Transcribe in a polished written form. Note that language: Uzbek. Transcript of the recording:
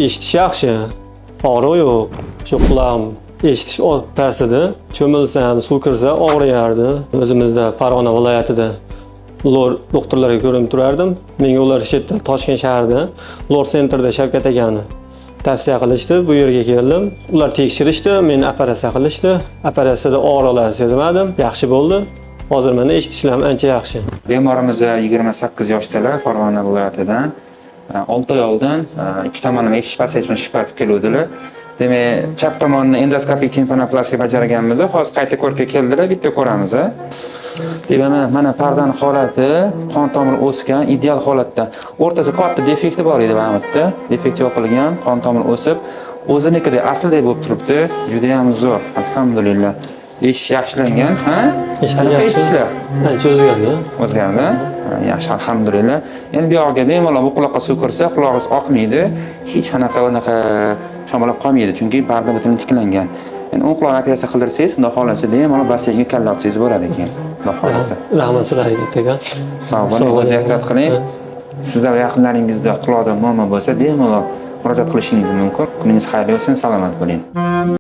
eshitish yaxshi, og'riq yo'q. Shu qulog'im eshitish pasida cho'milsam, suv kirsa og'riyardi. O'zimizda Farg'ona viloyatida lor doktorlarga ko'rinib turardim. Menga ular shu yerda Toshkent shahrida lor sentrda Shavkat akani tavsiya qilishdi. Bu yerga keldim. Ular tekshirishdi, meni operatsiya qilishdi. Operatsiyada og'riqlar sezmadim, yaxshi bo'ldi. Hozir mana eshitishlarim ancha yaxshi. Bemorimiz 28 yoshdalar, Farg'ona viloyatidan. 6 oy oldin ikki tomonlama eshitish pasayishini shikoyat keluvdilar. Demak, chap tomonni endoskopik timpanoplastika bajarganmiz. Hozir qayta ko'rikka keldilar, bitta ko'ramiz. Demak, mana pardani holati, qon tomiri o'sgan, ideal holatda. O'rtasida katta defekti bor edi ba'mutda. Defekt yopilgan, qon tomiri o'sib, o'zinikidek aslidek bo'lib turibdi. Juda ham zo'r, alhamdulillah. Eshitish yaxshilangan, ha? Eshitishlar ancha o'zgargan. O'zgardi. Yaxshi, alhamdulillah. Endi bu yoqqa bemalol bu quloqqa suv kirsa, qulog'ingiz oqmaydi, hech qanaqa shamollab qolmaydi, chunki parda butun tiklangan. Endi o'ng quloqni operatsiya qildirsangiz, xudo xolasa bemalol basseynga kalla otsangiz bo'ladi ekan. Xudo xolasa. Rahmat sizlarga aka. Sog' bo'ling, o'zingiz ehtiyot qiling. Sizda va yaqinlaringizda quloqda muammo bo'lsa, bemalol murojaat qilishingiz mumkin. Kuningiz xayrli bo'lsin, salomat bo'ling.